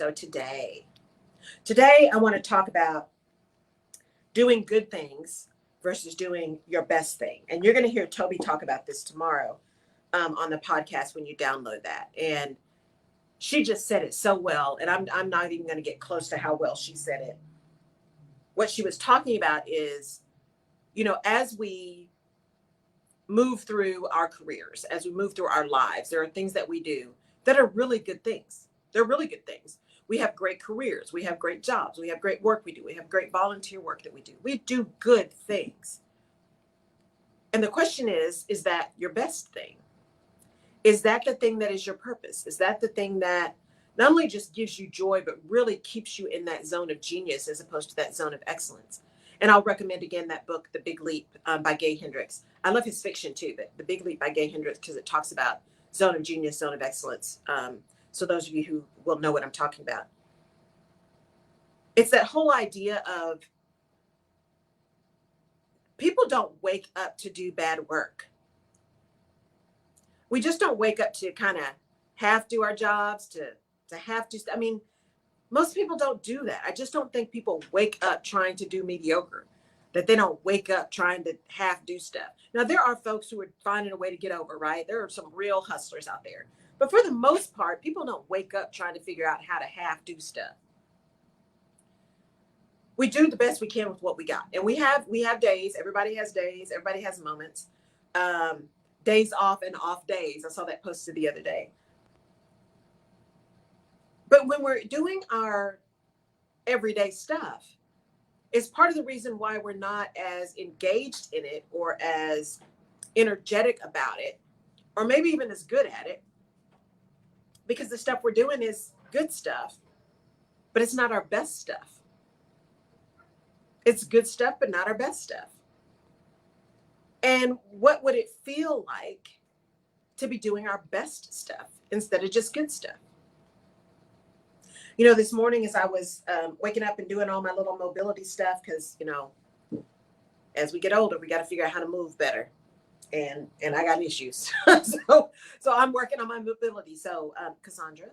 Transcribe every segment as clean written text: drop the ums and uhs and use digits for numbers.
So today I want to talk about doing good things versus doing your best thing. And you're going to hear Toby talk about this tomorrow on the podcast when you download that. And she just said it so well. And I'm not even going to get close to how well she said it. What she was talking about is, as we move through our careers, as we move through our lives, there are things that we do that are really good things. They're really good things. We have great careers. We have great jobs. We have great work we do. We have great volunteer work that we do. We do good things. And the question is that your best thing? Is that the thing that is your purpose? Is that the thing that not only just gives you joy, but really keeps you in that zone of genius as opposed to that zone of excellence? And I'll recommend again that book, The Big Leap by Gay Hendricks. I love his fiction too, but The Big Leap by Gay Hendricks, because it talks about zone of genius, zone of excellence. So those of you who will know what I'm talking about. It's that whole idea of people don't wake up to do bad work. We just don't wake up to kind of half do our jobs, to have to. I mean, most people don't do that. I just don't think people wake up trying to do mediocre, that they don't wake up trying to half do stuff. Now, there are folks who are finding a way to get over, right? There are some real hustlers out there. But for the most part, people don't wake up trying to figure out how to half do stuff. We do the best we can with what we got. And we have days. Everybody has days. Everybody has moments. Days off and off days. I saw that posted the other day. But when we're doing our everyday stuff, it's part of the reason why we're not as engaged in it or as energetic about it, or maybe even as good at it, because the stuff we're doing is good stuff, but it's not our best stuff. It's good stuff, but not our best stuff. And what would it feel like to be doing our best stuff instead of just good stuff? This morning as I was waking up and doing all my little mobility stuff, because, as we get older, we got to figure out how to move better. And I got issues. So I'm working on my mobility. So, Cassandra,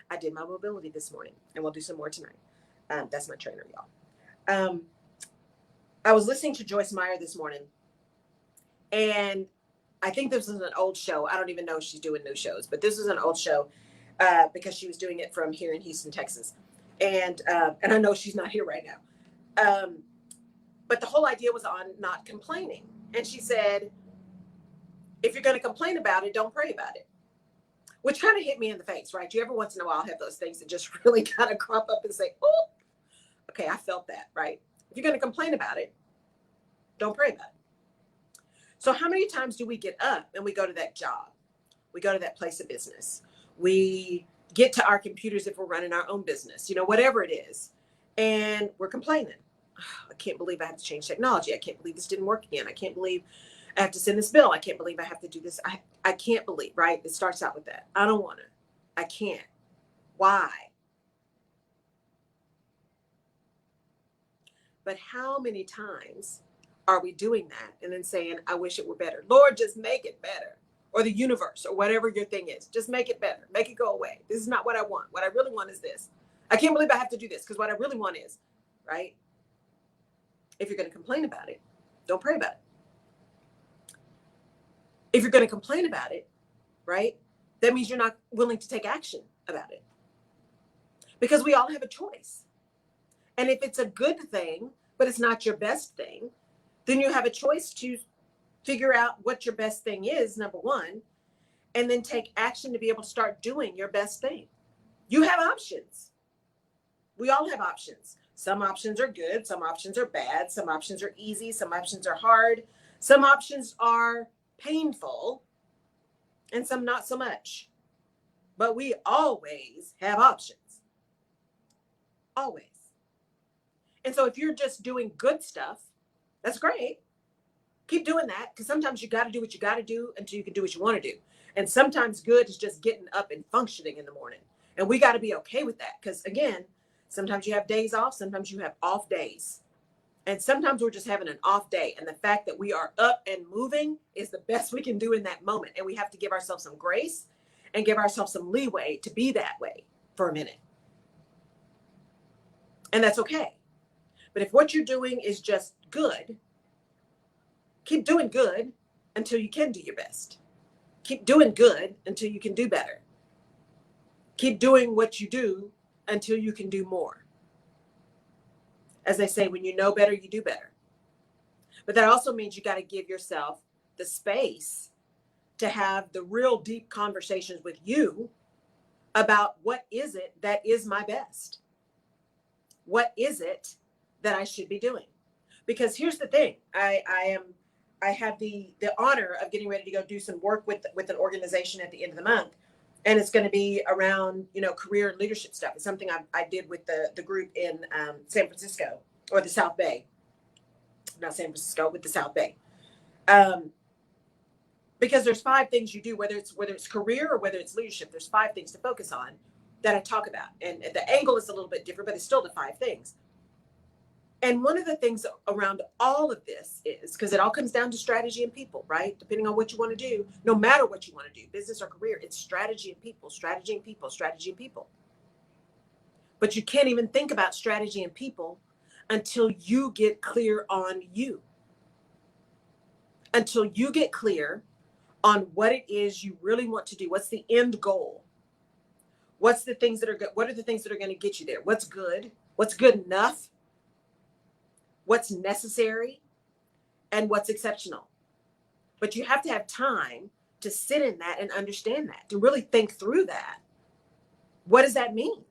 I did my mobility this morning, and we'll do some more tonight. That's my trainer, y'all. I was listening to Joyce Meyer this morning, and I think this is an old show. I don't even know if she's doing new shows, but this is an old show. Because she was doing it from here in Houston, Texas. And I know she's not here right now. But the whole idea was on not complaining. And she said, if you're going to complain about it, don't pray about it. Which kind of hit me in the face, right? You every once in a while have those things that just really kind of crop up and say, oh, okay, I felt that, right? If you're going to complain about it, don't pray about it. So how many times do we get up and we go to that job? We go to that place of business. We get to our computers if we're running our own business, whatever it is. And we're complaining. Oh, I can't believe I have to change technology. I can't believe this didn't work again. I can't believe I have to send this bill. I can't believe I have to do this. I can't believe, right? It starts out with that. I don't want to. I can't. Why? But how many times are we doing that and then saying, I wish it were better? Lord, just make it better. Or the universe, or whatever your thing is. Just make it better. Make it go away. This is not what I want. What I really want is this. I can't believe I have to do this, because what I really want is, right? If you're going to complain about it, don't pray about it. If you're going to complain about it, right, that means you're not willing to take action about it. Because we all have a choice. And if it's a good thing, but it's not your best thing, then you have a choice to figure out what your best thing is, number one, and then take action to be able to start doing your best thing. You have options. We all have options. Some options are good. Some options are bad. Some options are easy. Some options are hard. Some options are painful, and some not so much. But we always have options. Always. And so if you're just doing good stuff, that's great. Keep doing that, because sometimes you got to do what you got to do until you can do what you want to do. And sometimes good is just getting up and functioning in the morning. And we got to be okay with that, because, again, sometimes you have days off. Sometimes you have off days. And sometimes we're just having an off day. And the fact that we are up and moving is the best we can do in that moment. And we have to give ourselves some grace and give ourselves some leeway to be that way for a minute. And that's okay. But if what you're doing is just good, keep doing good until you can do your best. Keep doing good until you can do better. Keep doing what you do until you can do more. As they say, when you know better, you do better. But that also means you got to give yourself the space to have the real deep conversations with you about what is it that is my best? What is it that I should be doing? Because here's the thing, I have the honor of getting ready to go do some work with an organization at the end of the month. And it's going to be around, career and leadership stuff. It's something I did with the group in San Francisco, or the South Bay, not San Francisco, with the South Bay. Because there's 5 things you do, whether it's career or whether it's leadership, there's 5 things to focus on that I talk about. And the angle is a little bit different, but it's still the 5 things. And one of the things around all of this is, because it all comes down to strategy and people, right? Depending on what you want to do, no matter what you want to do, business or career, it's strategy and people, strategy and people, strategy and people. But you can't even think about strategy and people until you get clear on you. Until you get clear on what it is you really want to do. What's the end goal? What's the things that are good? What are the things that are going to get you there? What's good? What's good enough? What's necessary? And what's exceptional? But you have to have time to sit in that and understand that, to really think through that. What does that mean?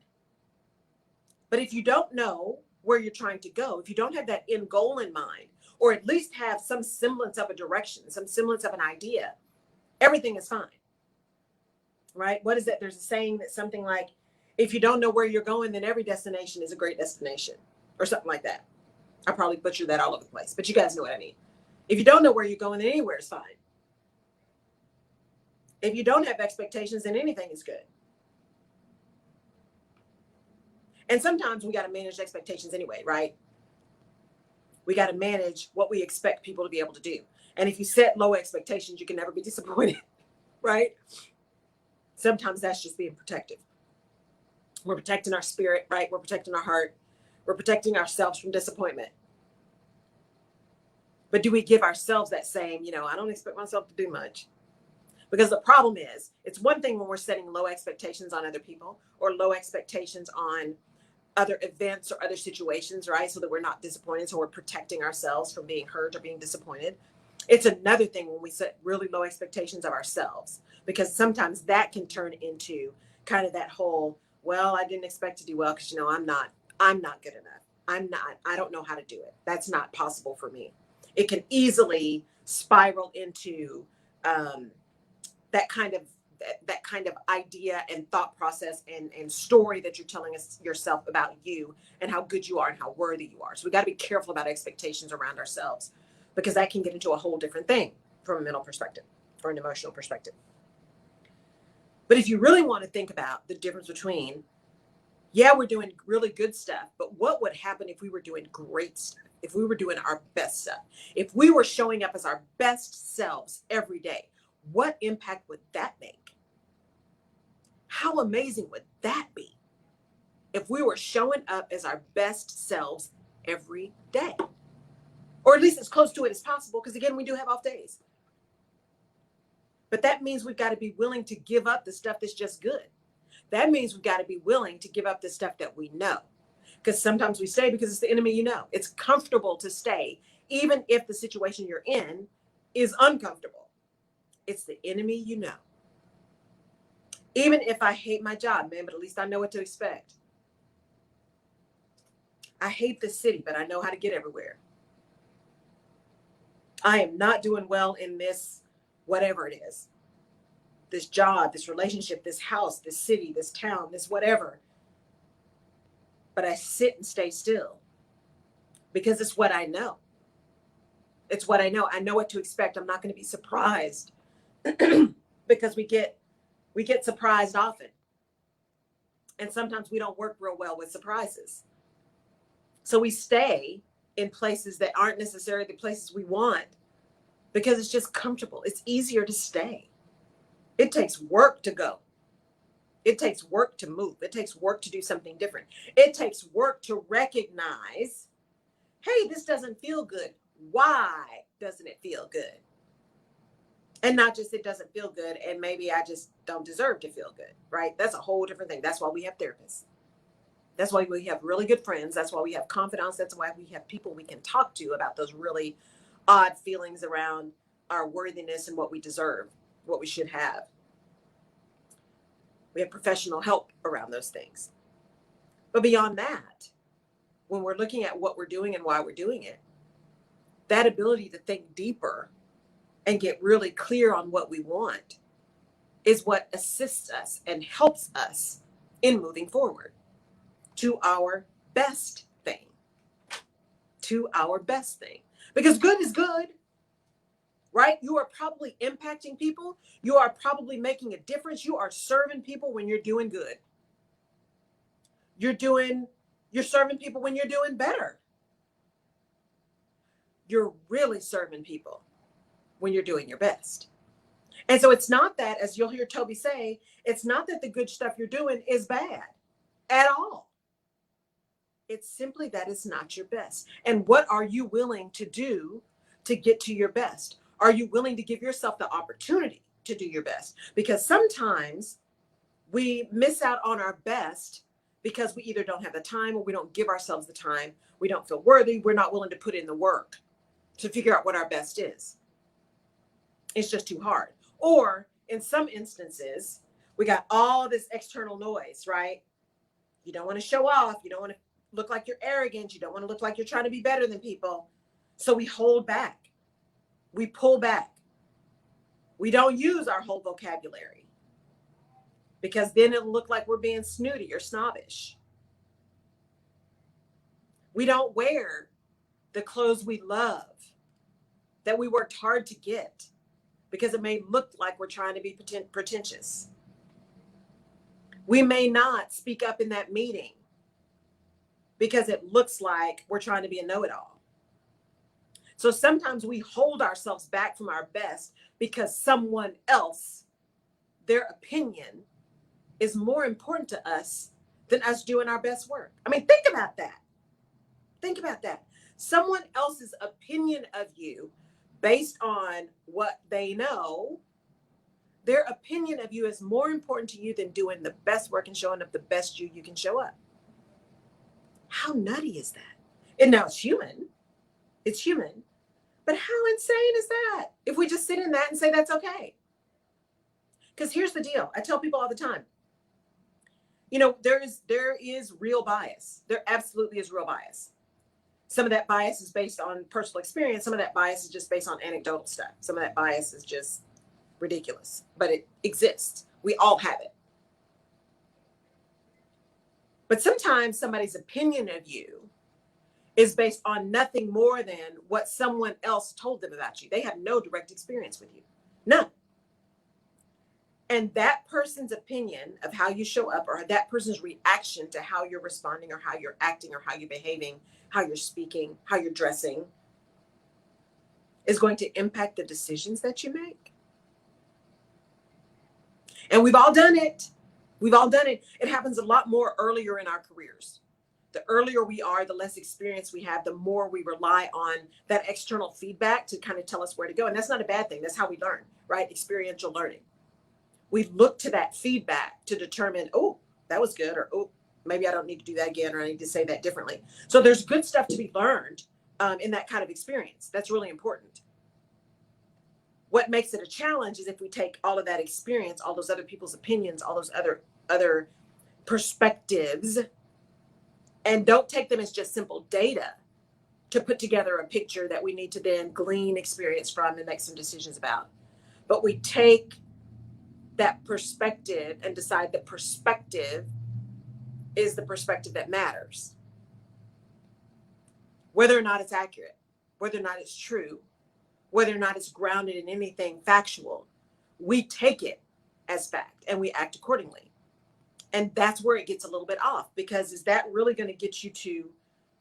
But if you don't know where you're trying to go, if you don't have that end goal in mind, or at least have some semblance of a direction, some semblance of an idea, everything is fine, right? What is that? There's a saying that's something like, if you don't know where you're going, then every destination is a great destination, or something like that. I probably butchered that all over the place, but you guys know what I mean. If you don't know where you're going, then anywhere is fine. If you don't have expectations, then anything is good. And sometimes we got to manage expectations anyway, right? We got to manage what we expect people to be able to do. And if you set low expectations, you can never be disappointed, right? Sometimes that's just being protective. We're protecting our spirit, right? We're protecting our heart. We're protecting ourselves from disappointment. But do we give ourselves that same, I don't expect myself to do much? Because the problem is, it's one thing when we're setting low expectations on other people, or low expectations on other events or other situations, right? So that we're not disappointed. So we're protecting ourselves from being hurt or being disappointed. It's another thing when we set really low expectations of ourselves, because sometimes that can turn into kind of that whole, well, I didn't expect to do well because, I'm not good enough. I don't know how to do it. That's not possible for me. It can easily spiral into that kind of idea and thought process and story that you're telling yourself about you and how good you are and how worthy you are. So we got to be careful about expectations around ourselves, because that can get into a whole different thing from a mental perspective or an emotional perspective. But if you really want to think about the difference between, yeah, we're doing really good stuff, but what would happen if we were doing great stuff? If we were doing our best stuff? If we were showing up as our best selves every day? What impact would that make? How amazing would that be if we were showing up as our best selves every day? Or at least as close to it as possible, because again, we do have off days. But that means we've got to be willing to give up the stuff that's just good. That means we've got to be willing to give up the stuff that we know. Because sometimes we stay because it's the enemy you know. It's comfortable to stay, even if the situation you're in is uncomfortable. It's the enemy you know. Even if I hate my job, man, but at least I know what to expect. I hate the city, but I know how to get everywhere. I am not doing well in this, whatever it is. This job, this relationship, this house, this city, this town, this whatever. But I sit and stay still because it's what I know. It's what I know. I know what to expect. I'm not going to be surprised because we get surprised often. And sometimes we don't work real well with surprises. So we stay in places that aren't necessarily the places we want because it's just comfortable. It's easier to stay. It takes work to go. It takes work to move. It takes work to do something different. It takes work to recognize, hey, this doesn't feel good. Why doesn't it feel good? And not just it doesn't feel good and maybe I just don't deserve to feel good, right? That's a whole different thing. That's why we have therapists. That's why we have really good friends. That's why we have confidants. That's why we have people we can talk to about those really odd feelings around our worthiness and what we deserve, what we should have. We have professional help around those things. But beyond that, when we're looking at what we're doing and why we're doing it, that ability to think deeper and get really clear on what we want is what assists us and helps us in moving forward to our best thing. To our best thing. Because good is good, right? You are probably impacting people. You are probably making a difference. You are serving people when you're doing good. You're serving people when you're doing better. You're really serving people when you're doing your best. And so it's not that, as you'll hear Toby say, it's not that the good stuff you're doing is bad at all. It's simply that it's not your best. And what are you willing to do to get to your best? Are you willing to give yourself the opportunity to do your best? Because sometimes we miss out on our best because we either don't have the time or we don't give ourselves the time. We don't feel worthy. We're not willing to put in the work to figure out what our best is. It's just too hard. Or in some instances, we got all this external noise, right? You don't want to show off. You don't want to look like you're arrogant. You don't want to look like you're trying to be better than people. So we hold back. We pull back. We don't use our whole vocabulary because then it'll look like we're being snooty or snobbish. We don't wear the clothes we love that we worked hard to get because it may look like we're trying to be pretentious. We may not speak up in that meeting because it looks like we're trying to be a know-it-all. So sometimes we hold ourselves back from our best because someone else, their opinion is more important to us than us doing our best work. I mean, think about that. Think about that. Someone else's opinion of you based on what they know, their opinion of you is more important to you than doing the best work and showing up the best you can show up. How nutty is that? And now it's human. It's human. But how insane is that? If we just sit in that and say that's okay. Because here's the deal. I tell people all the time, you know, there is real bias. There absolutely is real bias. Some of that bias is based on personal experience. Some of that bias is just based on anecdotal stuff. Some of that bias is just ridiculous, but it exists. We all have it. But sometimes somebody's opinion of you is based on nothing more than what someone else told them about you. They have no direct experience with you. None. And that person's opinion of how you show up or that person's reaction to how you're responding or how you're acting or how you're behaving, how you're speaking, how you're dressing is going to impact the decisions that you make. And we've all done it. We've all done it. It happens a lot more earlier in our careers. The earlier we are, the less experience we have, the more we rely on that external feedback to kind of tell us where to go. And that's not a bad thing. That's how we learn, right? Experiential learning. We look to that feedback to determine, oh, that was good, or oh, maybe I don't need to do that again, or I need to say that differently. So there's good stuff to be learned in that kind of experience. That's really important. What makes it a challenge is if we take all of that experience, all those other people's opinions, all those other perspectives, and don't take them as just simple data to put together a picture that we need to then glean experience from and make some decisions about. But we take that perspective and decide the perspective is the perspective that matters. Whether or not it's accurate, whether or not it's true, whether or not it's grounded in anything factual, we take it as fact and we act accordingly. And that's where it gets a little bit off, because is that really going to get you to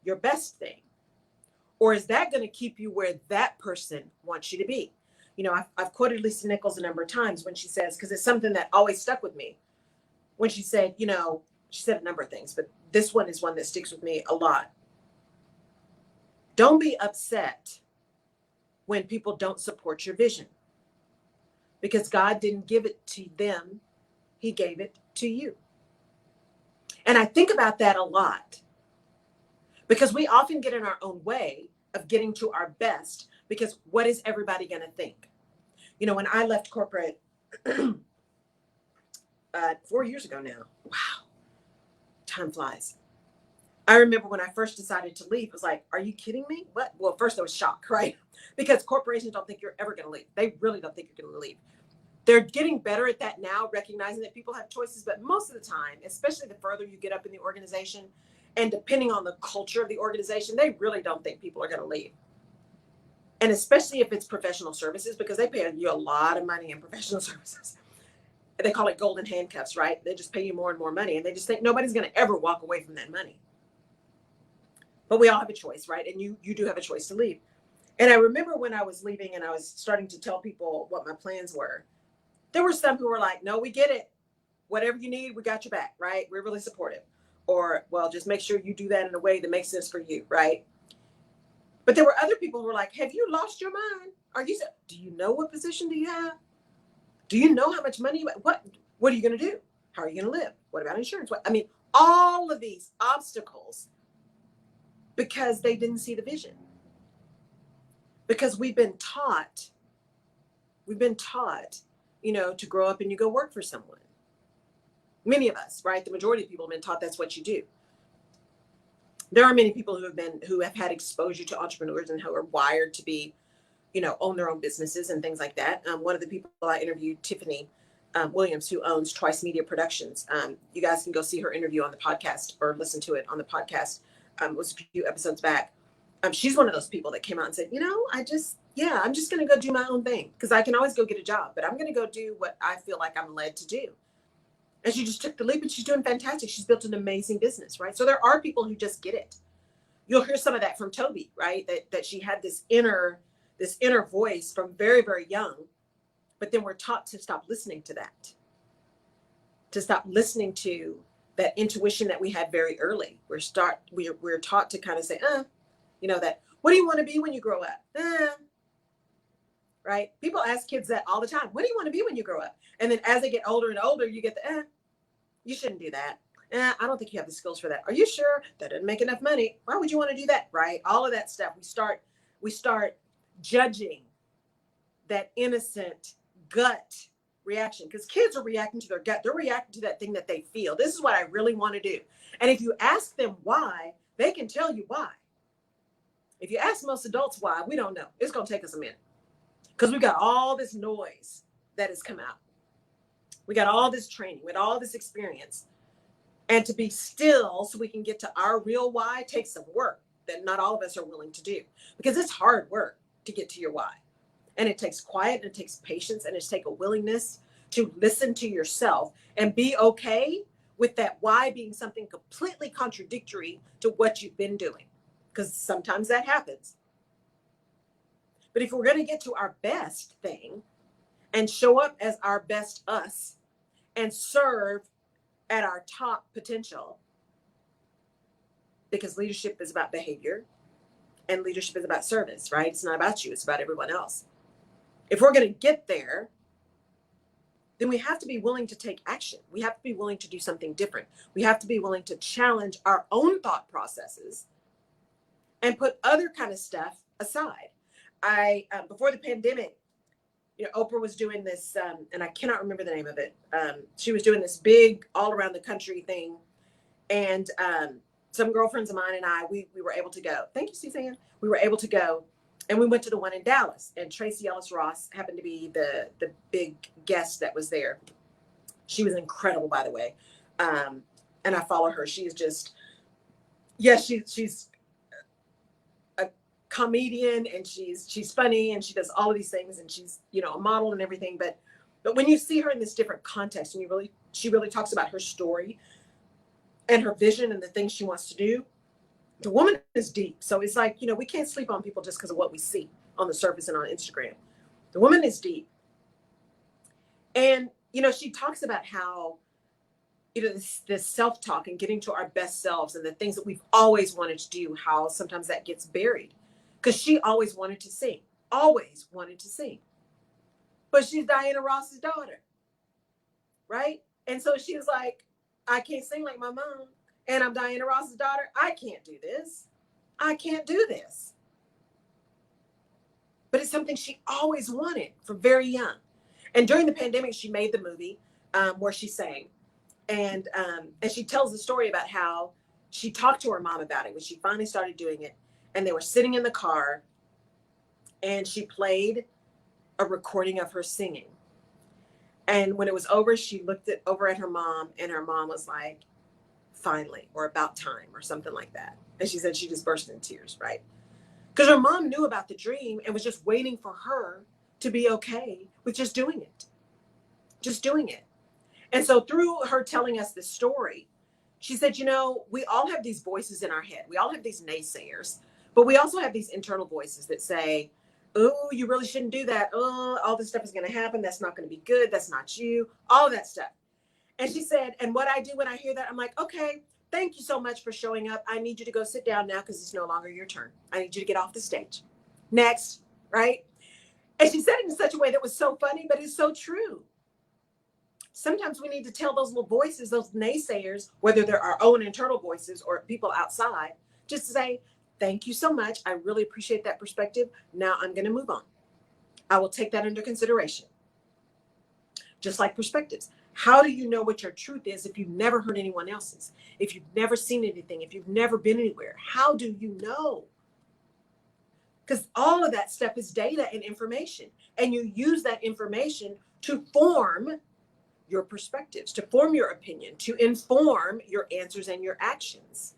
your best thing? Or is that going to keep you where that person wants you to be? You know, I've quoted Lisa Nichols a number of times when she says, because it's something that always stuck with me. when she said, she said a number of things, but this one is one that sticks with me a lot. Don't be upset when people don't support your vision, because God didn't give it to them. He gave it to you. And I think about that a lot, because we often get in our own way of getting to our best, because what is everybody going to think? When I left corporate 4 years ago now, wow, time flies. I remember when I first decided to leave, it was like, are you kidding me? What? Well, first there was shock, right? Because corporations don't think you're ever going to leave. They really don't think you're going to leave. They're getting better at that now, recognizing that people have choices. But most of the time, especially the further you get up in the organization, and depending on the culture of the organization, they really don't think people are going to leave. And especially if it's professional services, because they pay you a lot of money in professional services. They call it golden handcuffs, right? They just pay you more and more money. And they just think nobody's going to ever walk away from that money. But we all have a choice, right? And you do have a choice to leave. And I remember when I was leaving and I was starting to tell people what my plans were, there were some who were like, no, we get it. Whatever you need, we got your back, right? We're really supportive. Or, well, just make sure you do that in a way that makes sense for you, right? But there were other people who were like, have you lost your mind? Do you know what position do you have? Do you know how much money? What are you going to do? How are you going to live? What about insurance? All of these obstacles, because they didn't see the vision. Because we've been taught, to grow up and you go work for someone. Many of us, right? The majority of people have been taught that's what you do. There are many people who have had exposure to entrepreneurs and who are wired to be, own their own businesses and things like that. One of the people I interviewed, Tiffany Williams, who owns Twice Media Productions. You guys can go see her interview on the podcast or listen to it on the podcast. It was a few episodes back. She's one of those people that came out and said, I'm just going to go do my own thing, because I can always go get a job, but I'm going to go do what I feel like I'm led to do. And she just took the leap, and she's doing fantastic. She's built an amazing business, right? So there are people who just get it. You'll hear some of that from Toby, right? That she had this inner voice from very, very young, but then we're taught to stop listening to that, to stop listening to that intuition that we had very early. We're taught to kind of say, that, what do you want to be when you grow up? Right? People ask kids that all the time. What do you want to be when you grow up? And then as they get older and older, you get the, you shouldn't do that. I don't think you have the skills for that. Are you sure? That doesn't make enough money. Why would you want to do that? Right? All of that stuff. We start judging that innocent gut reaction, because kids are reacting to their gut. They're reacting to that thing that they feel. This is what I really want to do. And if you ask them why, they can tell you why. If you ask most adults why, we don't know. It's going to take us a minute, because we've got all this noise that has come out. We got all this training with all this experience. And to be still so we can get to our real why takes some work that not all of us are willing to do, because it's hard work to get to your why. And it takes quiet, and it takes patience, and it takes a willingness to listen to yourself and be okay with that why being something completely contradictory to what you've been doing, because sometimes that happens. But if we're going to get to our best thing and show up as our best us and serve at our top potential, because leadership is about behavior and leadership is about service, right? It's not about you. It's about everyone else. If we're going to get there, then we have to be willing to take action. We have to be willing to do something different. We have to be willing to challenge our own thought processes and put other kind of stuff aside. Before the pandemic, Oprah was doing this, and I cannot remember the name of it. She was doing this big all around the country thing. And some girlfriends of mine and I, we were able to go. Thank you, Suzanne. We were able to go. And we went to the one in Dallas. And Tracy Ellis Ross happened to be the big guest that was there. She was incredible, by the way. And I follow her. She is just, she's a comedian, and she's funny, and she does all of these things, and she's, a model and everything. But when you see her in this different context, and she really talks about her story and her vision and the things she wants to do, the woman is deep. So it's like, we can't sleep on people just because of what we see on the surface and on Instagram. The woman is deep. And, she talks about how this self-talk and getting to our best selves and the things that we've always wanted to do, how sometimes that gets buried. Because she always wanted to sing, always wanted to sing. But she's Diana Ross's daughter, right? And so she was like, I can't sing like my mom. And I'm Diana Ross's daughter. I can't do this. I can't do this. But it's something she always wanted from very young. And during the pandemic, she made the movie where she sang. And she tells the story about how she talked to her mom about it when she finally started doing it. And they were sitting in the car and she played a recording of her singing. And when it was over, she looked over at her mom and her mom was like, finally, or about time or something like that. And she said she just burst into tears, right? Because her mom knew about the dream and was just waiting for her to be okay with just doing it. Just doing it. And so through her telling us this story, she said, you know, we all have these voices in our head. We all have these naysayers, but we also have these internal voices that say, oh, you really shouldn't do that. Oh, all this stuff is going to happen. That's not going to be good. That's not you. All of that stuff. And she said, and what I do when I hear that, I'm like, okay, thank you so much for showing up. I need you to go sit down now because it's no longer your turn. I need you to get off the stage. Next, right? And she said it in such a way that was so funny, but it's so true. Sometimes we need to tell those little voices, those naysayers, whether they're our own internal voices or people outside, just to say, thank you so much. I really appreciate that perspective. Now I'm going to move on. I will take that into consideration. Just like perspectives. How do you know what your truth is if you've never heard anyone else's? If you've never seen anything, if you've never been anywhere, how do you know? Because all of that stuff is data and information. And you use that information to form your perspectives, to form your opinion, to inform your answers and your actions.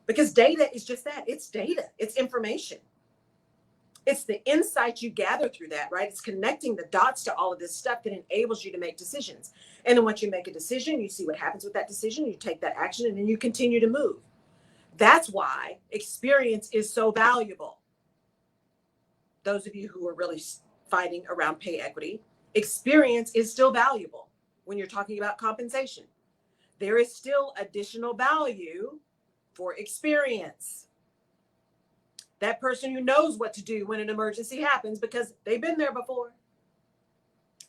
Because data is just that. It's data. It's information. It's the insight you gather through that, right? It's connecting the dots to all of this stuff that enables you to make decisions. And then once you make a decision, you see what happens with that decision, you take that action, and then you continue to move. That's why experience is so valuable. Those of you who are really fighting around pay equity, experience is still valuable when you're talking about compensation. There is still additional value for experience. That person who knows what to do when an emergency happens because they've been there before.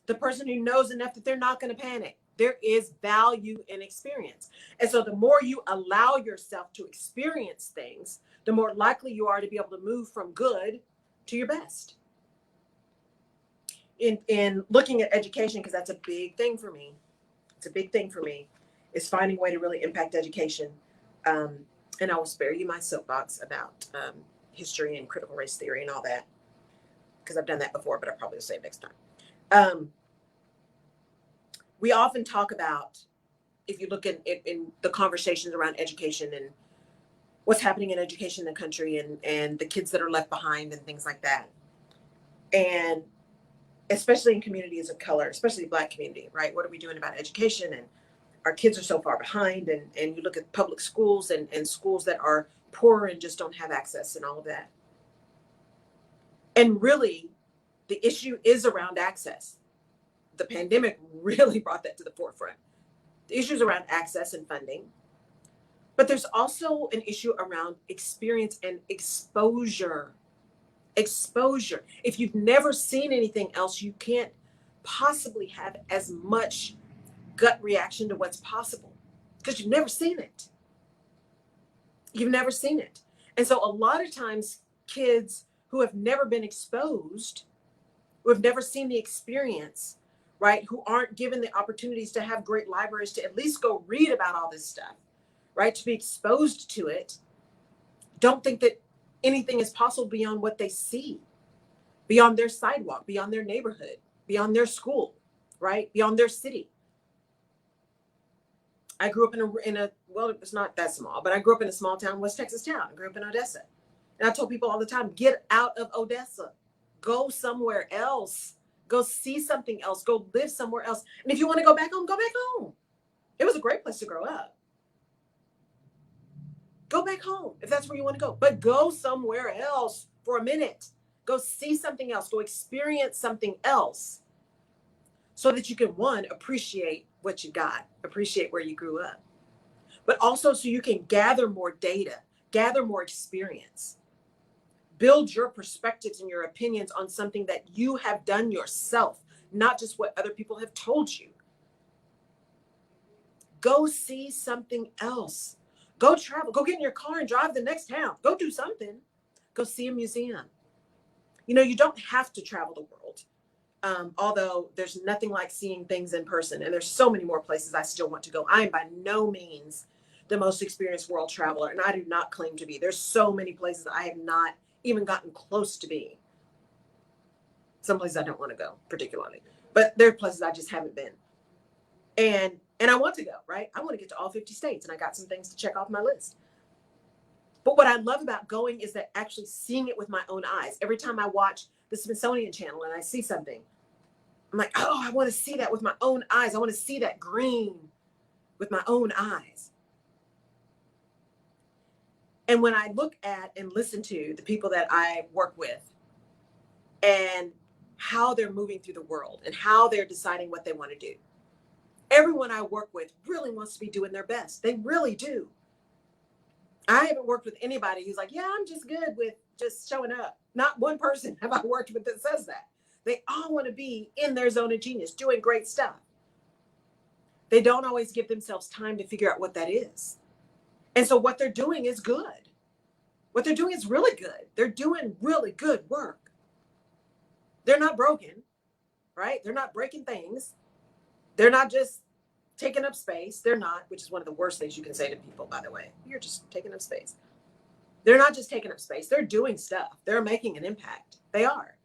The person who knows enough that they're not going to panic. There is value in experience. And so the more you allow yourself to experience things, the more likely you are to be able to move from good to your best. In looking at education, because that's a big thing for me. It's a big thing for me, is finding a way to really impact education. And I will spare you my soapbox about history and critical race theory and all that, because I've done that before, but I probably will say it next time. We often talk about, if you look in the conversations around education and what's happening in education in the country and the kids that are left behind and things like that. And especially in communities of color, especially Black community, right? What are we doing about education? And our kids are so far behind. And you look at public schools and schools that are poor and just don't have access and all of that. And really, the issue is around access. The pandemic really brought that to the forefront. The issues around access and funding. But there's also an issue around experience and exposure. Exposure. If you've never seen anything else, you can't possibly have as much gut reaction to what's possible because you've never seen it. You've never seen it. And so a lot of times kids who have never been exposed, who have never seen the experience, right, who aren't given the opportunities to have great libraries to at least go read about all this stuff, right, to be exposed to it, don't think that anything is possible beyond what they see, beyond their sidewalk, beyond their neighborhood, beyond their school, right, beyond their city. I grew up in a well, it was not that small, but I grew up in a small town, West Texas town. I grew up in Odessa. And I told people all the time, get out of Odessa, go somewhere else, go see something else, go live somewhere else. And if you want to go back home, go back home. It was a great place to grow up. Go back home if that's where you want to go, but go somewhere else for a minute. Go see something else, go experience something else so that you can, one, appreciate what you got, appreciate where you grew up, but also so you can gather more data, gather more experience, build your perspectives and your opinions on something that you have done yourself, not just what other people have told you. Go see something else. Go travel. Go get in your car and drive to the next town. Go do something. Go see a museum. You know, you don't have to travel the world. Although there's nothing like seeing things in person. And there's so many more places I still want to go. I am by no means the most experienced world traveler, and I do not claim to be. There's so many places I have not even gotten close to being. Some places I don't want to go particularly, but there are places I just haven't been. And I want to go, right? I want to get to all 50 states, and I got some things to check off my list. But what I love about going is that actually seeing it with my own eyes. Every time I watch the Smithsonian Channel and I see something, I'm like, oh, I want to see that with my own eyes. I want to see that green with my own eyes. And when I look at and listen to the people that I work with and how they're moving through the world and how they're deciding what they want to do, everyone I work with really wants to be doing their best. They really do. I haven't worked with anybody who's like, yeah, I'm just good with just showing up. Not one person have I worked with that says that. They all want to be in their zone of genius, doing great stuff. They don't always give themselves time to figure out what that is. And so what they're doing is good. What they're doing is really good. They're doing really good work. They're not broken, right? They're not breaking things. They're not just taking up space. They're not, which is one of the worst things you can say to people, by the way. You're just taking up space. They're not just taking up space. They're doing stuff. They're making an impact. They are.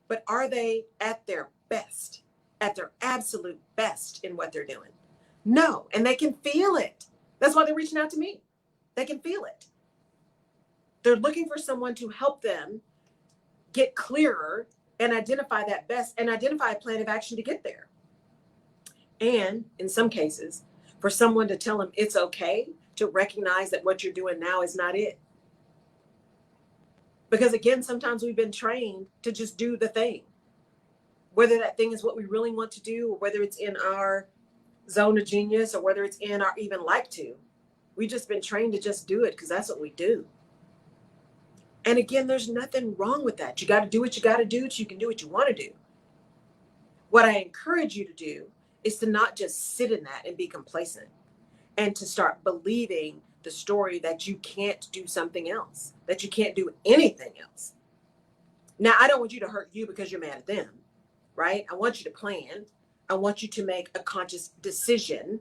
But are they at their best, at their absolute best in what they're doing? No. And they can feel it. That's why they're reaching out to me. They can feel it. They're looking for someone to help them get clearer and identify that best and identify a plan of action to get there. And in some cases, for someone to tell them it's okay to recognize that what you're doing now is not it. Because again, sometimes we've been trained to just do the thing, whether that thing is what we really want to do, or whether it's in our zone of genius, or whether it's in our even like to. We've just been trained to just do it because that's what we do. And again, there's nothing wrong with that. You got to do what you got to do so you can do what you want to do. What I encourage you to do is to not just sit in that and be complacent, and to start believing the story that you can't do something else, that you can't do anything else. Now, I don't want you to hurt you because you're mad at them, right? I want you to plan. I want you to make a conscious decision,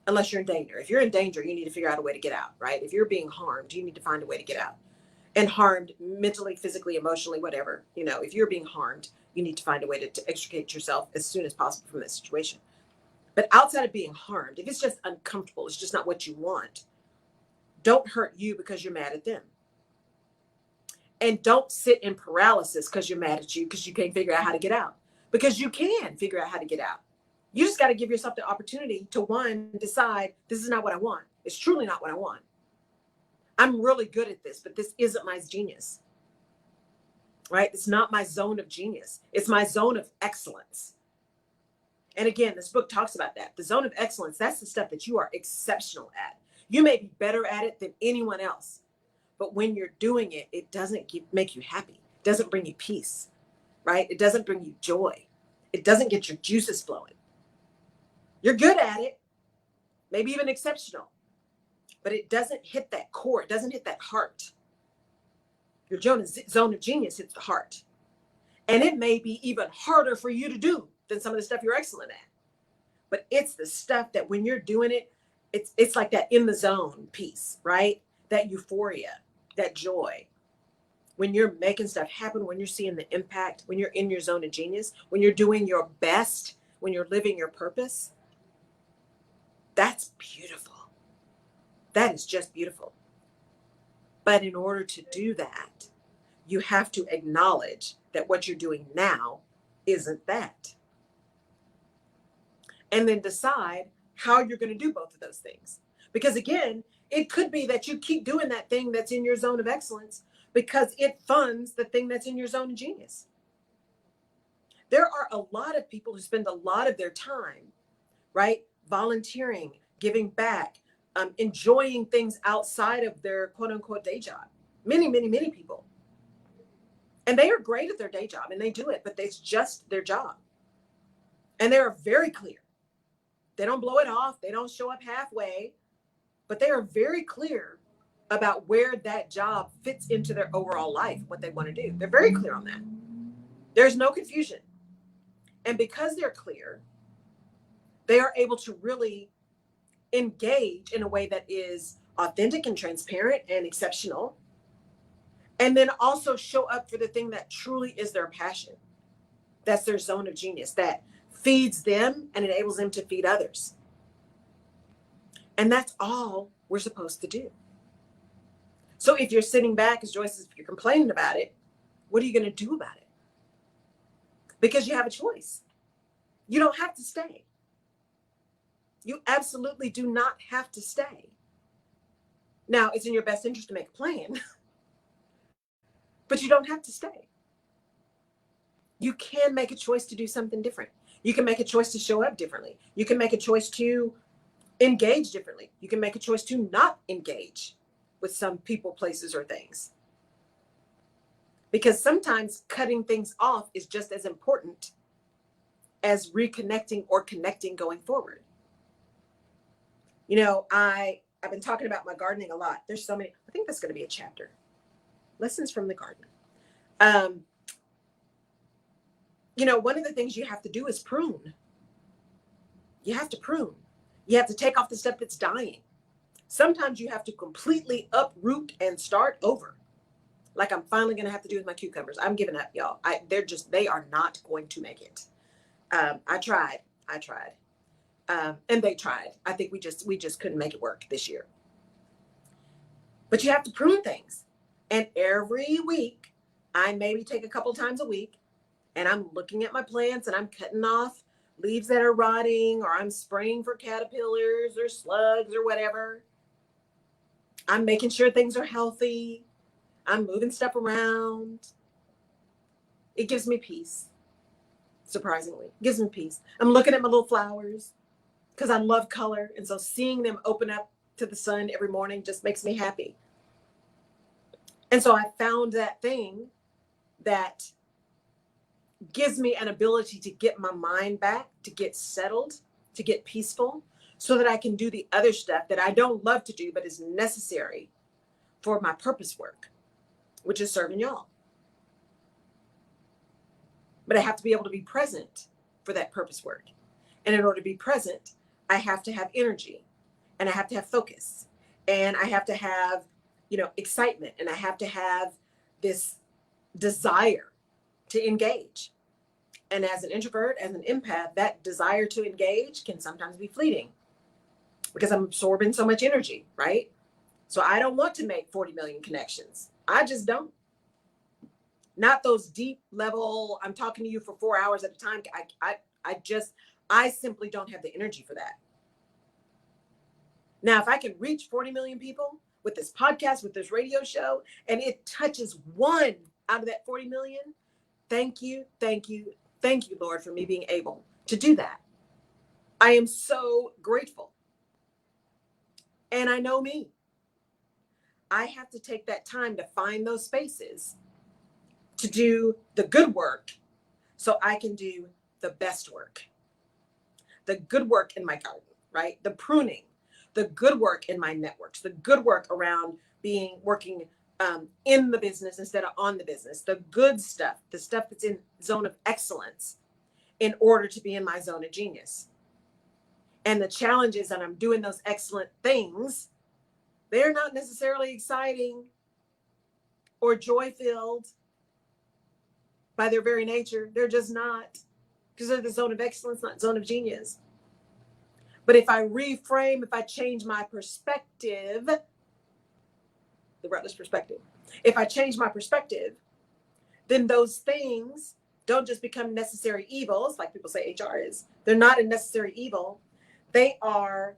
unless you're in danger. If you're in danger, you need to figure out a way to get out, right? If you're being harmed, you need to find a way to get out. And harmed mentally, physically, emotionally, whatever. You know, if you're being harmed, you need to find a way to extricate yourself as soon as possible from that situation. But outside of being harmed, if it's just uncomfortable, it's just not what you want, don't hurt you because you're mad at them. And don't sit in paralysis because you're mad at you because you can't figure out how to get out. Because you can figure out how to get out. You just got to give yourself the opportunity to, one, decide this is not what I want. It's truly not what I want. I'm really good at this, but this isn't my genius, right? It's not my zone of genius. It's my zone of excellence. And again, this book talks about that. The zone of excellence, that's the stuff that you are exceptional at. You may be better at it than anyone else, but when you're doing it, it doesn't make you happy. It doesn't bring you peace, right? It doesn't bring you joy. It doesn't get your juices flowing. You're good at it, maybe even exceptional, but it doesn't hit that core. It doesn't hit that heart. Your zone of genius hits the heart. And it may be even harder for you to do than some of the stuff you're excellent at. But it's the stuff that when you're doing it, it's like that in the zone piece, right? That euphoria, that joy. When you're making stuff happen, when you're seeing the impact, when you're in your zone of genius, when you're doing your best, when you're living your purpose, that's beautiful. That is just beautiful. But in order to do that, you have to acknowledge that what you're doing now isn't that. And then decide how you're going to do both of those things. Because again, it could be that you keep doing that thing that's in your zone of excellence because it funds the thing that's in your zone of genius. There are a lot of people who spend a lot of their time, right, volunteering, giving back, enjoying things outside of their quote unquote day job. Many, many, many people. And they are great at their day job and they do it, but it's just their job. And they're very clear. They don't blow it off. They don't show up halfway, but they are very clear about where that job fits into their overall life, what they want to do. They're very clear on that. There's no confusion. And because they're clear, they are able to really engage in a way that is authentic and transparent and exceptional. And then also show up for the thing that truly is their passion. That's their zone of genius that feeds them and enables them to feed others. And that's all we're supposed to do. So if you're sitting back, as Joyce says, if you're complaining about it, what are you going to do about it? Because you have a choice. You don't have to stay. You absolutely do not have to stay. Now, it's in your best interest to make a plan, but you don't have to stay. You can make a choice to do something different. You can make a choice to show up differently. You can make a choice to engage differently. You can make a choice to not engage with some people, places, or things. Because sometimes cutting things off is just as important as reconnecting or connecting going forward. You know, I've been talking about my gardening a lot. There's so many, I think that's going to be a chapter. Lessons from the garden. You know, one of the things you have to do is prune. You have to prune. You have to take off the stuff that's dying. Sometimes you have to completely uproot and start over. Like I'm finally going to have to do with my cucumbers. I'm giving up, y'all. They are not going to make it. I tried. And they tried. I think we just couldn't make it work this year. But you have to prune things. And every week, I maybe take a couple times a week, and I'm looking at my plants and I'm cutting off leaves that are rotting, or I'm spraying for caterpillars or slugs or whatever. I'm making sure things are healthy. I'm moving stuff around. It gives me peace. Surprisingly, it gives me peace. I'm looking at my little flowers because I love color. And so seeing them open up to the sun every morning just makes me happy. And so I found that thing that gives me an ability to get my mind back, to get settled, to get peaceful, so that I can do the other stuff that I don't love to do, but is necessary for my purpose work, which is serving y'all. But I have to be able to be present for that purpose work. And in order to be present, I have to have energy, and I have to have focus, and I have to have, excitement, and I have to have this desire to engage. And as an introvert, as an empath, that desire to engage can sometimes be fleeting because I'm absorbing so much energy, right? So I don't want to make 40 million connections. I just don't. Not those deep level, I'm talking to you for 4 hours at a time. I simply don't have the energy for that. Now, if I can reach 40 million people with this podcast, with this radio show, and it touches one out of that 40 million, thank you, Lord, for me being able to do that. I am so grateful. And I know me. I have to take that time to find those spaces to do the good work so I can do the best work. The good work in my garden, right? The pruning, the good work in my networks, the good work around working in the business instead of on the business, the good stuff, the stuff that's in zone of excellence in order to be in my zone of genius. And the challenge is that I'm doing those excellent things. They're not necessarily exciting or joy-filled by their very nature. They're just not, because they're the zone of excellence, not zone of genius. But if I reframe, if I change my perspective, the Rutledge perspective, if I change my perspective, then those things don't just become necessary evils, like people say HR is. They're not a necessary evil. They are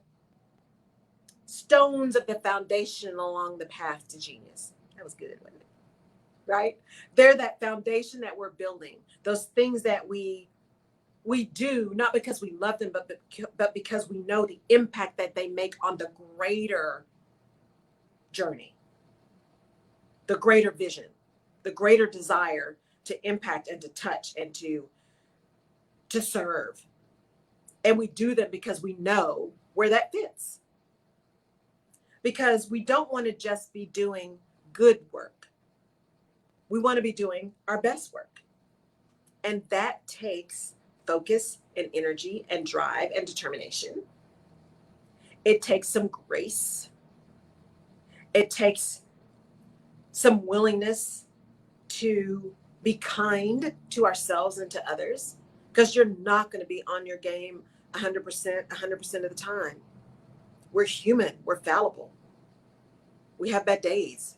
stones of the foundation along the path to genius. That was good, wasn't it? right? They're that foundation that we're building. Those things that we do not because we love them, but because we know the impact that they make on the greater journey, the greater vision, the greater desire to impact and to touch and to serve. And we do them because we know where that fits. Because we don't want to just be doing good work. We want to be doing our best work. And that takes focus and energy and drive and determination. It takes some grace. It takes some willingness to be kind to ourselves and to others, because you're not going to be on your game 100% of the time. We're human. We're fallible. We have bad days.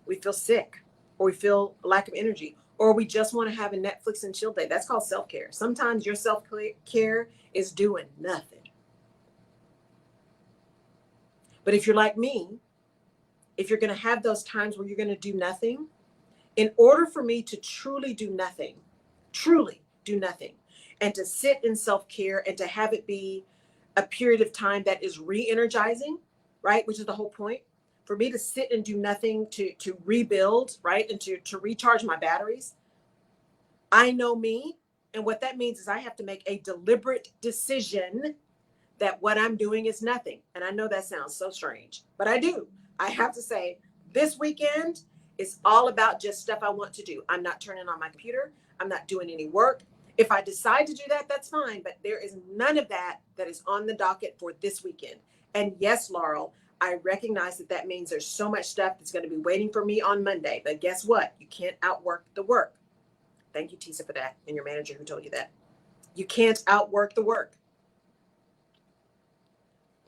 We feel sick, or we feel a lack of energy, or we just want to have a Netflix and chill day. That's called self-care. Sometimes your self-care is doing nothing. But if you're like me, if you're going to have those times where you're going to do nothing, in order for me to truly do nothing, and to sit in self-care and to have it be a period of time that is re-energizing, right? Which is the whole point. For me to sit and do nothing, to rebuild, right? And to recharge my batteries. I know me. And what that means is I have to make a deliberate decision that what I'm doing is nothing. And I know that sounds so strange, but I do. I have to say, this weekend is all about just stuff I want to do. I'm not turning on my computer. I'm not doing any work. If I decide to do that, that's fine. But there is none of that is on the docket for this weekend. And yes, Laurel, I recognize that means there's so much stuff that's going to be waiting for me on Monday. But guess what? You can't outwork the work. Thank you, Tisa, for that. And your manager who told you that. You can't outwork the work.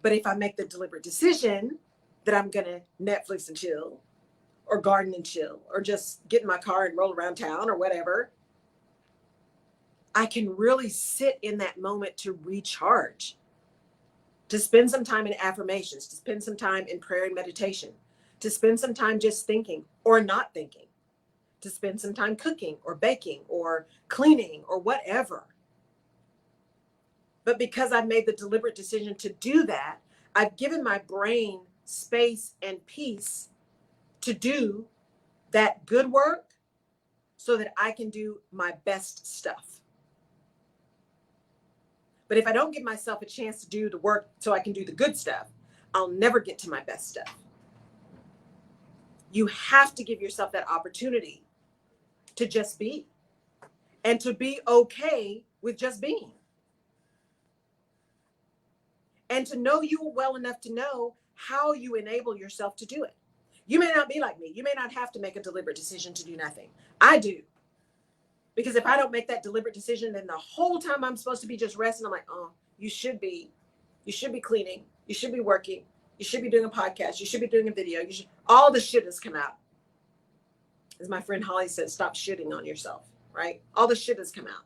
But if I make the deliberate decision that I'm going to Netflix and chill, or garden and chill, or just get in my car and roll around town or whatever, I can really sit in that moment to recharge, to spend some time in affirmations, to spend some time in prayer and meditation, to spend some time just thinking or not thinking, to spend some time cooking or baking or cleaning or whatever. But because I've made the deliberate decision to do that, I've given my brain space and peace to do that good work so that I can do my best stuff. But if I don't give myself a chance to do the work so I can do the good stuff, I'll never get to my best stuff. You have to give yourself that opportunity to just be, and to be okay with just being. And to know you well enough to know how you enable yourself to do it. You may not be like me. You may not have to make a deliberate decision to do nothing. I do. Because if I don't make that deliberate decision, then the whole time I'm supposed to be just resting, I'm like, oh, you should be cleaning. You should be working. You should be doing a podcast. You should be doing a video. All the shit has come out. As my friend Holly says, stop shitting on yourself, right? All the shit has come out.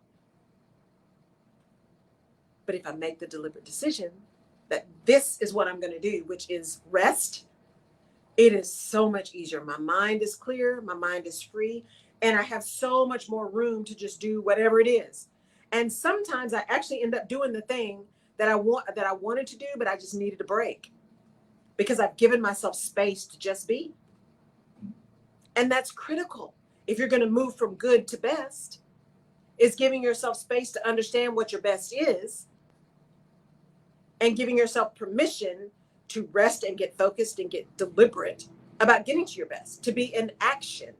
But if I make the deliberate decision that this is what I'm going to do, which is rest, it is so much easier. My mind is clear. My mind is free. And I have so much more room to just do whatever it is. And sometimes I actually end up doing the thing that I wanted to do, but I just needed a break because I've given myself space to just be. And that's critical. If you're going to move from good to best, is giving yourself space to understand what your best is and giving yourself permission to rest and get focused and get deliberate about getting to your best, to be in action.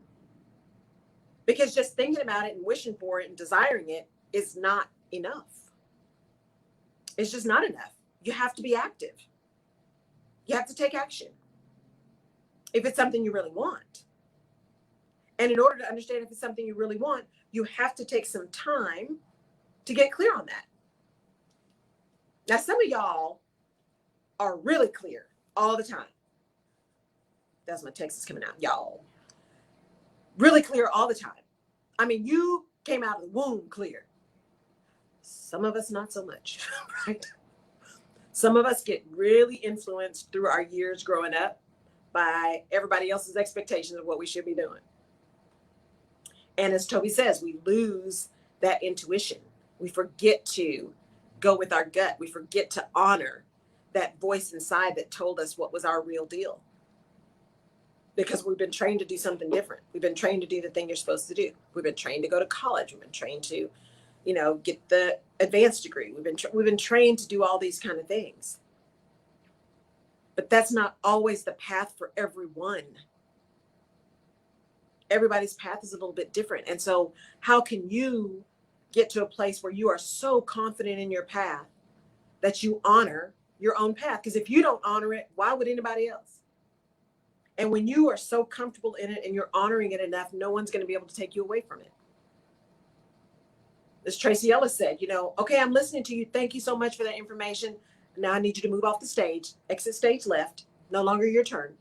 Because just thinking about it and wishing for it and desiring it is not enough. It's just not enough. You have to be active. You have to take action if it's something you really want. And in order to understand if it's something you really want, you have to take some time to get clear on that. Now, some of y'all are really clear all the time. That's my Texas coming out, y'all. Really clear all the time. I mean, you came out of the womb clear. Some of us not so much, right? Some of us get really influenced through our years growing up by everybody else's expectations of what we should be doing. And as Toby says, we lose that intuition. We forget to go with our gut. We forget to honor that voice inside that told us what was our real deal. Because we've been trained to do something different. We've been trained to do the thing you're supposed to do. We've been trained to go to college. We've been trained to, get the advanced degree. We've been trained to do all these kind of things. But that's not always the path for everyone. Everybody's path is a little bit different. And so how can you get to a place where you are so confident in your path that you honor your own path? Because if you don't honor it, why would anybody else? And when you are so comfortable in it and you're honoring it enough, no one's going to be able to take you away from it. As Tracy Ellis said, okay, I'm listening to you. Thank you so much for that information. Now I need you to move off the stage, exit stage left. No longer your turn.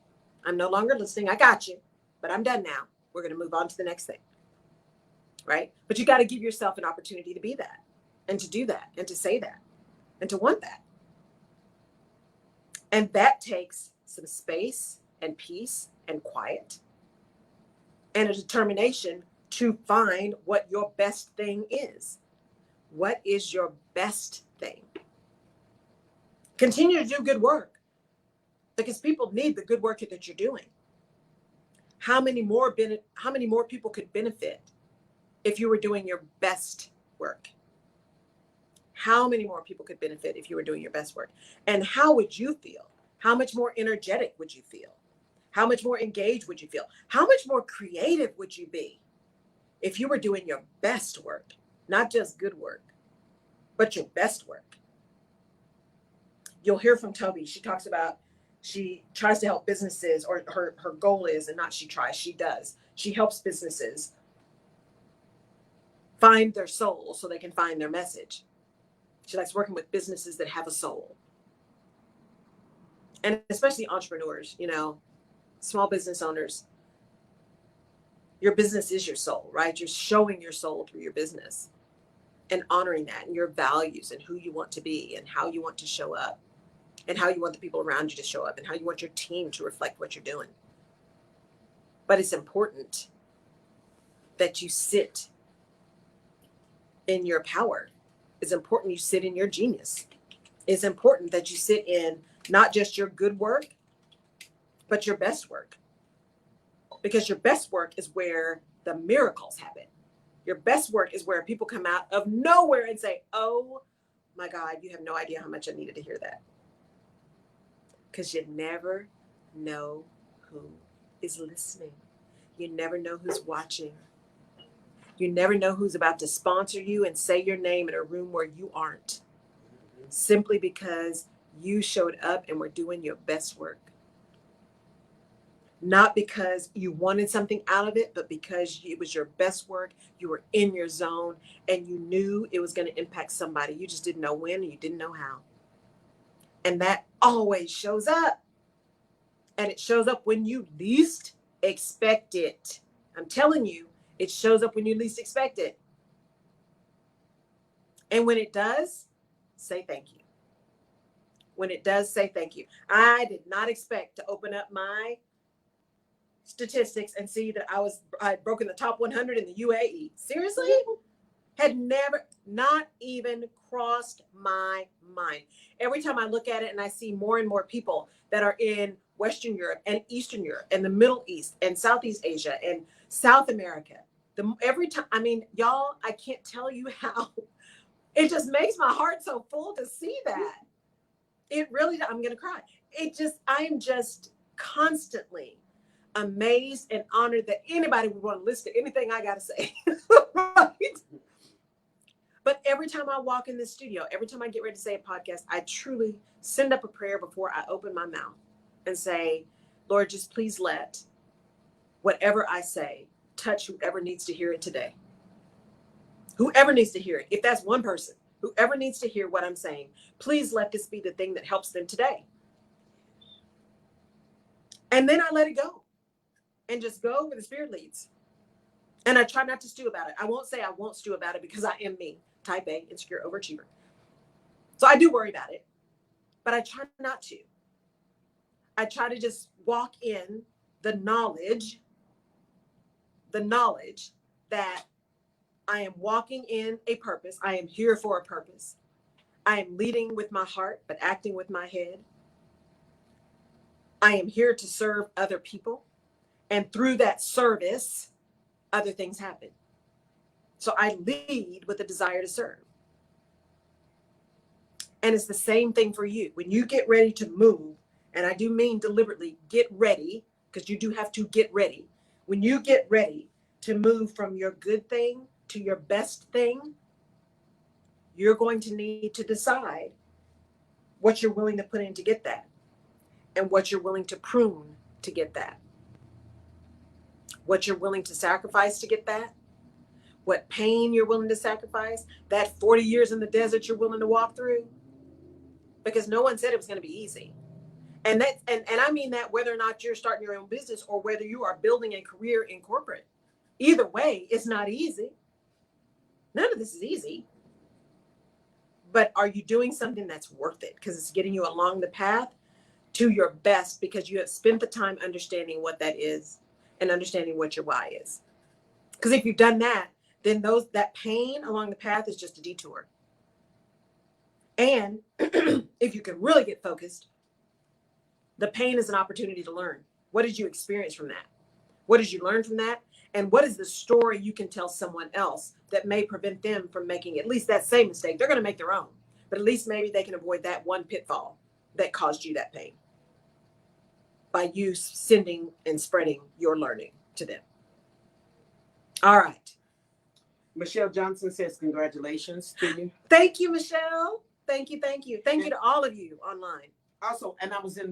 I'm no longer listening. I got you, but I'm done now. We're going to move on to the next thing. Right? But you got to give yourself an opportunity to be that and to do that and to say that and to want that. And that takes some space and peace and quiet and a determination to find what your best thing is. What is your best thing? Continue to do good work because people need the good work that you're doing. How many more people could benefit if you were doing your best work? How many more people could benefit if you were doing your best work? And how would you feel? How much more energetic would you feel? How much more engaged would you feel? How much more creative would you be if you were doing your best work? Not just good work, but your best work. You'll hear from Toby. She talks about she tries to help businesses, or her goal is, and not she tries, she does. She helps businesses find their soul so they can find their message. She likes working with businesses that have a soul. And especially entrepreneurs, small business owners. Your business is your soul, right? You're showing your soul through your business and honoring that and your values and who you want to be and how you want to show up and how you want the people around you to show up and how you want your team to reflect what you're doing. But it's important that you sit in your power. It's important you sit in your genius. It's important that you sit in not just your good work, but your best work. Because your best work is where the miracles happen. Your best work is where people come out of nowhere and say, oh my God, you have no idea how much I needed to hear that. Because you never know who is listening. You never know who's watching. You never know who's about to sponsor you and say your name in a room where you aren't. Simply because you showed up and were doing your best work. Not because you wanted something out of it, but because it was your best work. You were in your zone and you knew it was going to impact somebody. You just didn't know when and you didn't know how. And that always shows up. And it shows up when you least expect it. I'm telling you, it shows up when you least expect it. And when it does, say thank you. When it does, say thank you. I did not expect to open up my statistics and see that I had broken the top 100 in the UAE. Seriously? Had never, not even crossed my mind. Every time I look at it and I see more and more people that are in Western Europe and Eastern Europe and the Middle East and Southeast Asia and South America, every time, y'all, I can't tell you how it just makes my heart so full to see that. It really, I'm going to cry. I'm just constantly amazed and honored that anybody would want to listen to anything I got to say. Right? But every time I walk in this studio, every time I get ready to say a podcast, I truly send up a prayer before I open my mouth and say, Lord, just please let whatever I say touch whoever needs to hear it today. Whoever needs to hear it. If that's one person, whoever needs to hear what I'm saying, please let this be the thing that helps them today. And then I let it go and just go where the Spirit leads. And I try not to stew about it. I won't say I won't stew about it because I am me, type A, insecure overachiever. So I do worry about it, but I try not to. I try to just walk in the knowledge that I am walking in a purpose. I am here for a purpose. I am leading with my heart, but acting with my head. I am here to serve other people. And through that service, other things happen. So I lead with a desire to serve. And it's the same thing for you. When you get ready to move, and I do mean deliberately get ready, because you do have to get ready. When you get ready to move from your good thing to your best thing, you're going to need to decide what you're willing to put in to get that, and what you're willing to prune to get that, what you're willing to sacrifice to get that, what pain you're willing to sacrifice, that 40 years in the desert you're willing to walk through, because no one said it was going to be easy. And that, and I mean that whether or not you're starting your own business or whether you are building a career in corporate, either way, it's not easy. None of this is easy. But are you doing something that's worth it? Because it's getting you along the path to your best, because you have spent the time understanding what that is and understanding what your why is. Because if you've done that, then that pain along the path is just a detour. And if you can really get focused, the pain is an opportunity to learn. What did you experience from that? What did you learn from that? And what is the story you can tell someone else that may prevent them from making at least that same mistake? They're going to make their own, but at least maybe they can avoid that one pitfall that caused you that pain by you sending and spreading your learning to them. All right. Michelle Johnson says, congratulations to you. Thank you, Michelle. Thank you. Thank you. Thank you to all of you online. Also, and I was in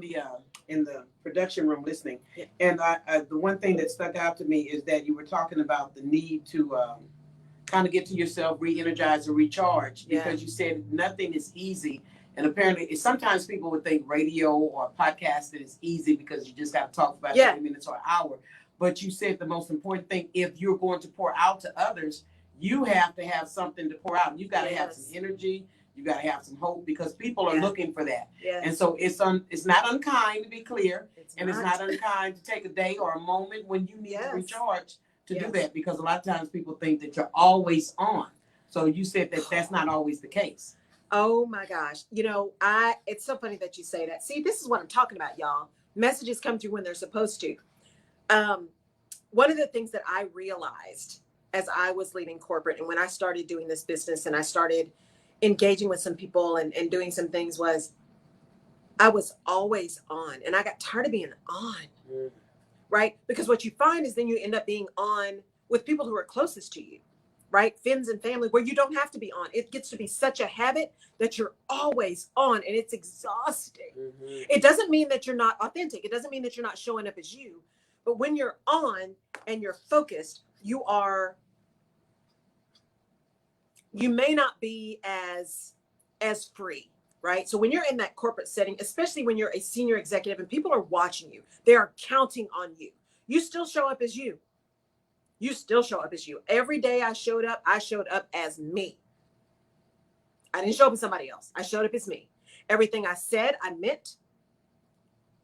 the production room listening, Yeah. and the one thing that stuck out to me is that you were talking about the need to kind of get to yourself, re-energize and recharge, because you said nothing is easy. And apparently, sometimes people would think radio or podcasting is easy because you just got to talk for about 30 minutes or an hour. But you said the most important thing, if you're going to pour out to others, you have to have something to pour out. You've got to have some energy. You got to have some hope, because people are looking for that. Yes. And so it's not unkind, to be clear. It's not unkind to take a day or a moment when you need to recharge to do that, because a lot of times people think that you're always on. So you said that that's not always the case. Oh my gosh. It's so funny that you say that. See, this is what I'm talking about, y'all. Messages come through when they're supposed to. One of the things that I realized as I was leading corporate and when I started doing this business and I started engaging with some people and doing some things was I was always on, and I got tired of being on, right? Because what you find is then you end up being on with people who are closest to you, right? Friends and family, where you don't have to be on. It gets to be such a habit that you're always on, and it's exhausting. Mm-hmm. It doesn't mean that you're not authentic. It doesn't mean that you're not showing up as you. But when you're on and you're focused, you may not be as free, right? So when you're in that corporate setting, especially when you're a senior executive and people are watching you, they are counting on you. You still show up as you. You still show up as you. Every day I showed up as me. I didn't show up as somebody else. I showed up as me. Everything I said, I meant.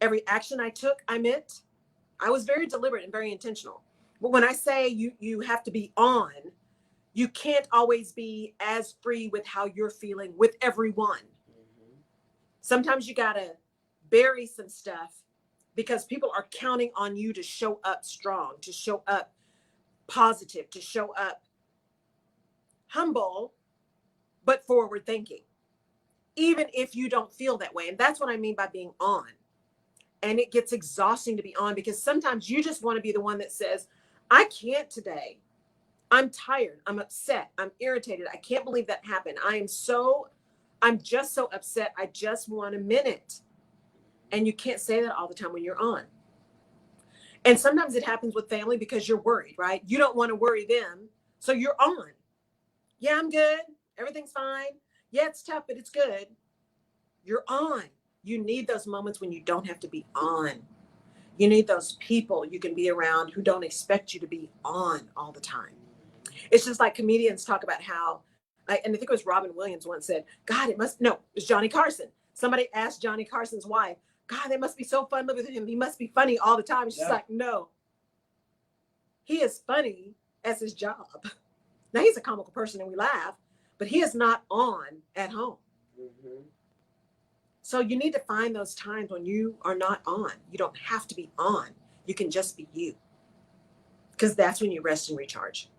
Every action I took, I meant. I was very deliberate and very intentional. But when I say you have to be on, you can't always be as free with how you're feeling with everyone. Mm-hmm. Sometimes you got to bury some stuff because people are counting on you to show up strong, to show up positive, to show up humble, but forward thinking, even if you don't feel that way. And that's what I mean by being on. And it gets exhausting to be on, because sometimes you just want to be the one that says, I can't today. I'm tired. I'm upset. I'm irritated. I can't believe that happened. I'm just so upset. I just want a minute. And you can't say that all the time when you're on. And sometimes it happens with family because you're worried, right? You don't want to worry them. So you're on. Yeah, I'm good. Everything's fine. Yeah, it's tough, but it's good. You're on. You need those moments when you don't have to be on. You need those people you can be around who don't expect you to be on all the time. It's just like comedians talk about how, and I think it was Robin Williams once said, God, it was Johnny Carson. Somebody asked Johnny Carson's wife, God, they must be so fun living with him. He must be funny all the time. She's like, no. He is funny as his job. Now he's a comical person and we laugh, but he is not on at home. Mm-hmm. So you need to find those times when you are not on. You don't have to be on. You can just be you. Because that's when you rest and recharge.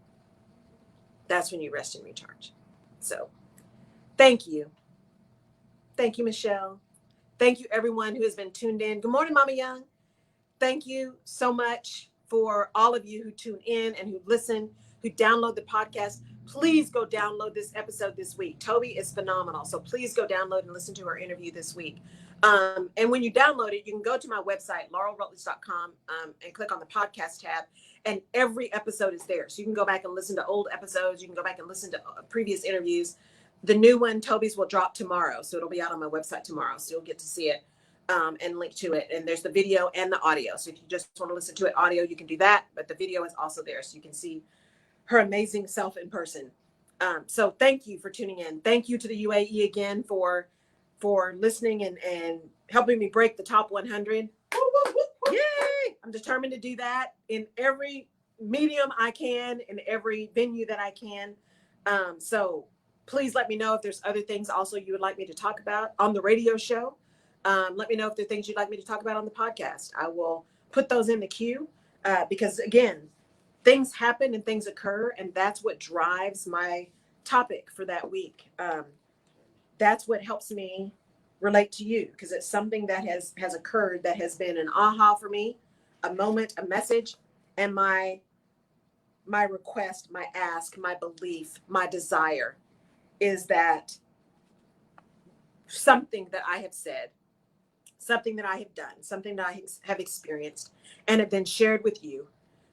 That's when you rest and recharge. So thank you. Thank you, Michelle. Thank you, everyone who has been tuned in. Good morning, Mama Young. Thank you so much for all of you who tune in and who listen, who download the podcast. Please go download this episode this week. Toby is phenomenal. So please go download and listen to her interview this week. And when you download it, you can go to my website, laurelrutledge.com, and click on the podcast tab. And every episode is there. So you can go back and listen to old episodes. You can go back and listen to previous interviews. The new one, Toby's, will drop tomorrow. So it'll be out on my website tomorrow. So you'll get to see it and link to it. And there's the video and the audio. So if you just want to listen to it audio, you can do that. But the video is also there. So you can see her amazing self in person. So thank you for tuning in. Thank you to the UAE again for listening and helping me break the top 100. Yay! I'm determined to do that in every medium I can, in every venue that I can. So please let me know if there's other things also you would like me to talk about on the radio show. Let me know if there are things you'd like me to talk about on the podcast. I will put those in the queue because, again, things happen and things occur, and that's what drives my topic for that week. That's what helps me relate to you, because it's something that has occurred that has been an aha for me, a moment, a message, and my request, my ask, my belief, my desire is that something that I have said, something that I have done, something that I have experienced and have been shared with you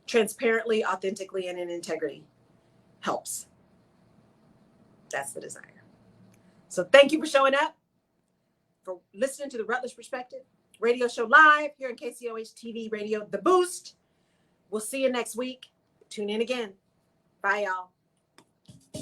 transparently, authentically, and in integrity helps. That's the desire. So thank you for showing up, for listening to the Rutledge Perspective radio show live here in KCOH TV Radio, The Boost. We'll see you next week. Tune in again. Bye, y'all.